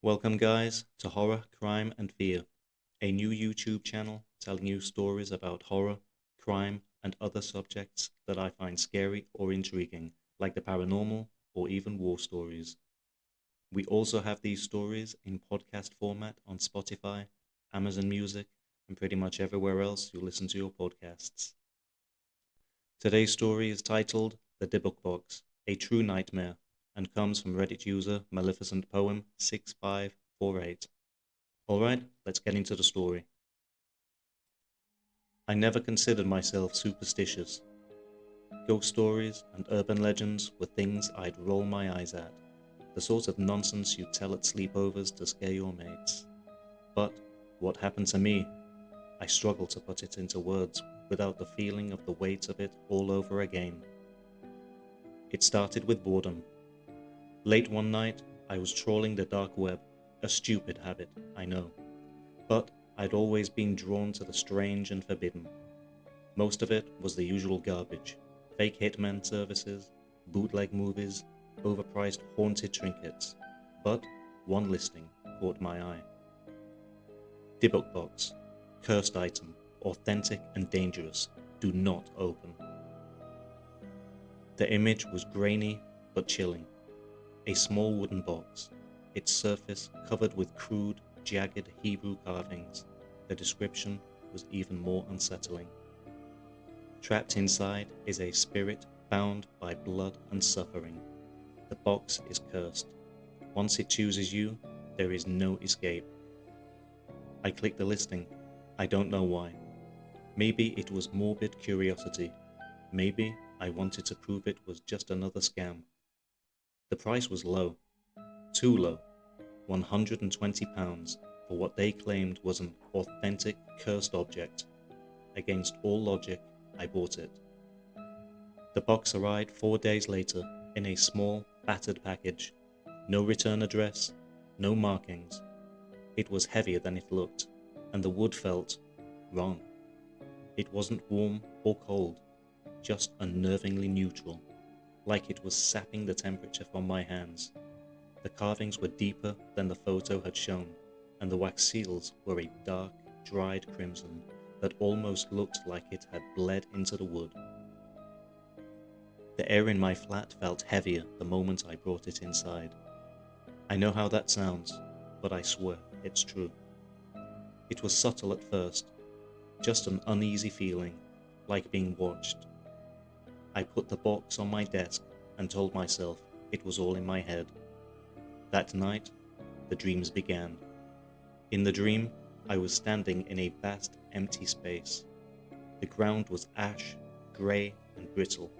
Welcome, guys, to Horror, Crime, and Fear, a new YouTube channel telling you stories about horror, crime, and other subjects that I find scary or intriguing, like the paranormal or even war stories. We also have these stories in podcast format on Spotify, Amazon Music, and pretty much everywhere else you listen to your podcasts. Today's story is titled The Dybbuk Box, a True Nightmare, and comes from Reddit user Maleficent Poem 6548. Alright, let's get into the story. I never considered myself superstitious. Ghost stories and urban legends were things I'd roll my eyes at, the sort of nonsense you'd tell at sleepovers to scare your mates. But what happened to me? I struggle to put it into words without the feeling of the weight of it all over again. It started with boredom. Late one night, I was trawling the dark web, a stupid habit, I know, but I'd always been drawn to the strange and forbidden. Most of it was the usual garbage: fake hitman services, bootleg movies, overpriced haunted trinkets, but one listing caught my eye. Dybbuk Box, cursed item, authentic and dangerous, do not open. The image was grainy but chilling. A small wooden box, its surface covered with crude, jagged Hebrew carvings. The description was even more unsettling. Trapped inside is a spirit bound by blood and suffering. The box is cursed. Once it chooses you, there is no escape. I clicked the listing. I don't know why. Maybe it was morbid curiosity. Maybe I wanted to prove it was just another scam. The price was low. Too low. £120 for what they claimed was an authentic cursed object. Against all logic, I bought it. The box arrived 4 days later in a small, battered package. No return address, no markings. It was heavier than it looked, and the wood felt wrong. It wasn't warm or cold, just unnervingly neutral, like it was sapping the temperature from my hands. The carvings were deeper than the photo had shown, and the wax seals were a dark, dried crimson that almost looked like it had bled into the wood. The air in my flat felt heavier the moment I brought it inside. I know how that sounds, but I swear it's true. It was subtle at first, just an uneasy feeling, like being watched. I put the box on my desk and told myself it was all in my head. That night, the dreams began. In the dream, I was standing in a vast, empty space. The ground was ash, grey and brittle,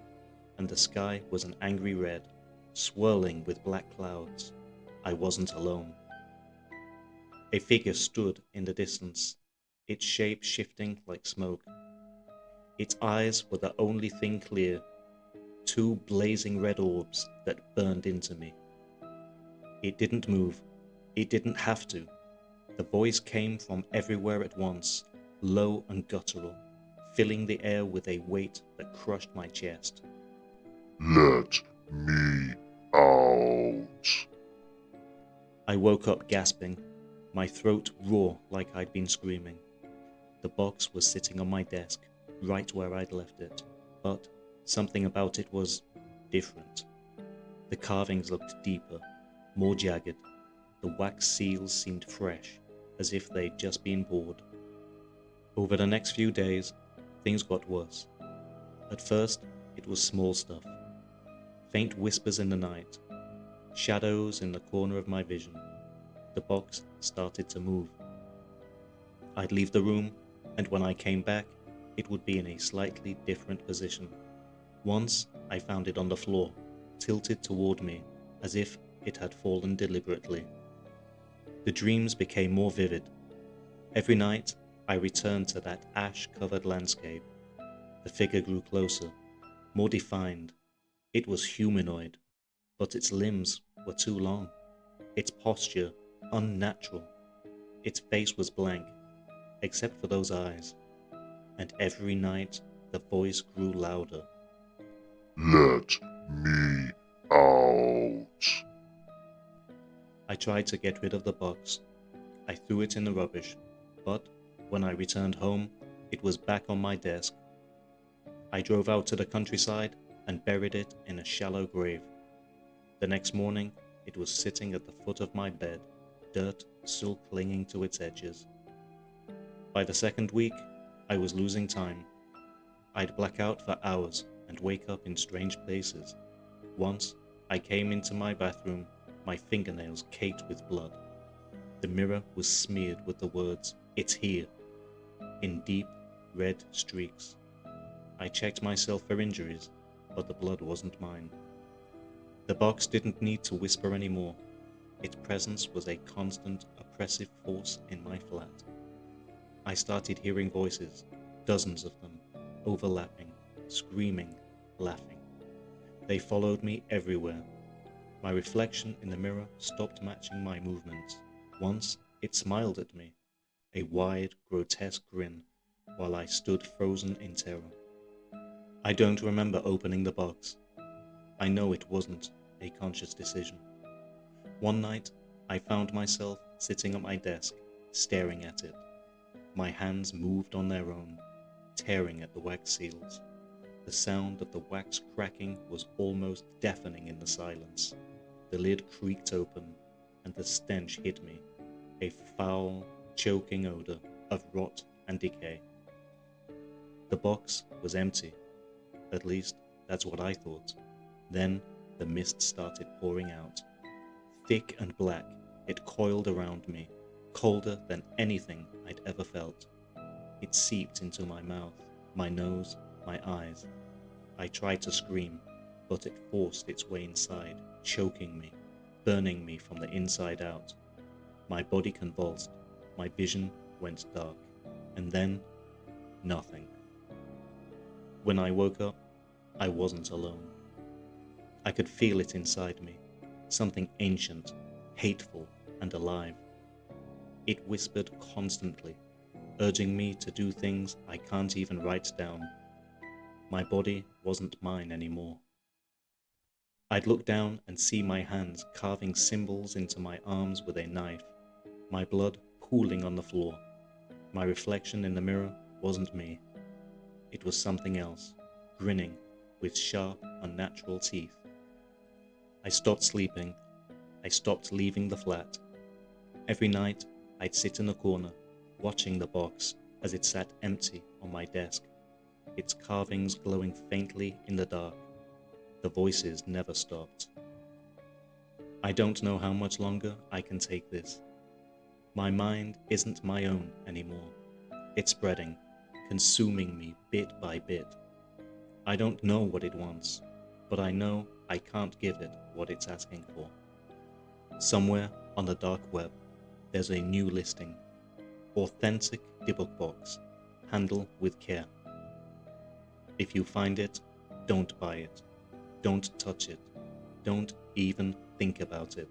and the sky was an angry red, swirling with black clouds. I wasn't alone. A figure stood in the distance, its shape shifting like smoke. Its eyes were the only thing clear, two blazing red orbs that burned into me. It didn't move. It didn't have to. The voice came from everywhere at once, low and guttural, filling the air with a weight that crushed my chest. Let me out. I woke up gasping, my throat raw like I'd been screaming. The box was sitting on my desk, right where I'd left it, but something about it was different. The carvings looked deeper, more jagged. The wax seals seemed fresh, as if they'd just been poured. Over the next few days, things got worse. At first, it was small stuff. Faint whispers in the night, shadows in the corner of my vision. The box started to move. I'd leave the room, and when I came back, it would be in a slightly different position. Once, I found it on the floor, tilted toward me, as if it had fallen deliberately. The dreams became more vivid. Every night, I returned to that ash-covered landscape. The figure grew closer, more defined. It was humanoid, but its limbs were too long. Its posture unnatural. Its face was blank, except for those eyes. And every night, the voice grew louder. Let me out. I tried to get rid of the box. I threw it in the rubbish, but when I returned home, it was back on my desk. I drove out to the countryside and buried it in a shallow grave. The next morning, it was sitting at the foot of my bed, dirt still clinging to its edges. By the second week, I was losing time. I'd black out for hours and wake up in strange places. Once, I came into my bathroom, my fingernails caked with blood. The mirror was smeared with the words, "It's here," in deep, red streaks. I checked myself for injuries, but the blood wasn't mine. The box didn't need to whisper anymore. Its presence was a constant, oppressive force in my flat. I started hearing voices, dozens of them, overlapping, screaming, laughing. They followed me everywhere. My reflection in the mirror stopped matching my movements. Once, it smiled at me, a wide, grotesque grin, while I stood frozen in terror. I don't remember opening the box. I know it wasn't a conscious decision. One night, I found myself sitting at my desk, staring at it. My hands moved on their own, tearing at the wax seals. The sound of the wax cracking was almost deafening in the silence. The lid creaked open, and the stench hit me, a foul, choking odor of rot and decay. The box was empty. At least, that's what I thought. Then, the mist started pouring out. Thick and black, it coiled around me, colder than anything I'd ever felt. It seeped into my mouth, my nose, my eyes. I tried to scream, but it forced its way inside, choking me, burning me from the inside out. My body convulsed, my vision went dark, and then, nothing. When I woke up, I wasn't alone. I could feel it inside me, something ancient, hateful, and alive. It whispered constantly, urging me to do things I can't even write down. My body wasn't mine anymore. I'd look down and see my hands carving symbols into my arms with a knife, my blood pooling on the floor. My reflection in the mirror wasn't me. It was something else, grinning with sharp, unnatural teeth. I stopped sleeping. I stopped leaving the flat. Every night, I'd sit in a corner, watching the box as it sat empty on my desk, its carvings glowing faintly in the dark. The voices never stopped. I don't know how much longer I can take this. My mind isn't my own anymore. It's spreading, consuming me bit by bit. I don't know what it wants, but I know I can't give it what it's asking for. Somewhere on the dark web, there's a new listing. Authentic Dybbuk Box. Handle with care. If you find it, don't buy it. Don't touch it. Don't even think about it.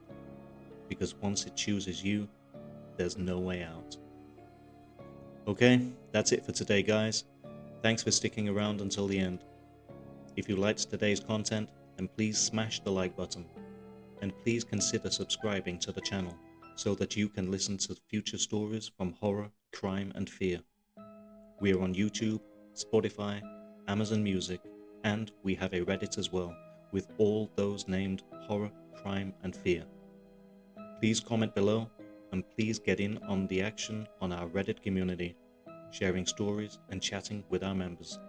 Because once it chooses you, there's no way out. Okay, that's it for today, guys. Thanks for sticking around until the end. If you liked today's content, then please smash the like button. And please consider subscribing to the channel so that you can listen to future stories from horror, crime, and fear. We are on YouTube, Spotify, Amazon Music, and we have a Reddit as well, with all those named horror, crime, and fear. Please comment below, and please get in on the action on our Reddit community, sharing stories and chatting with our members.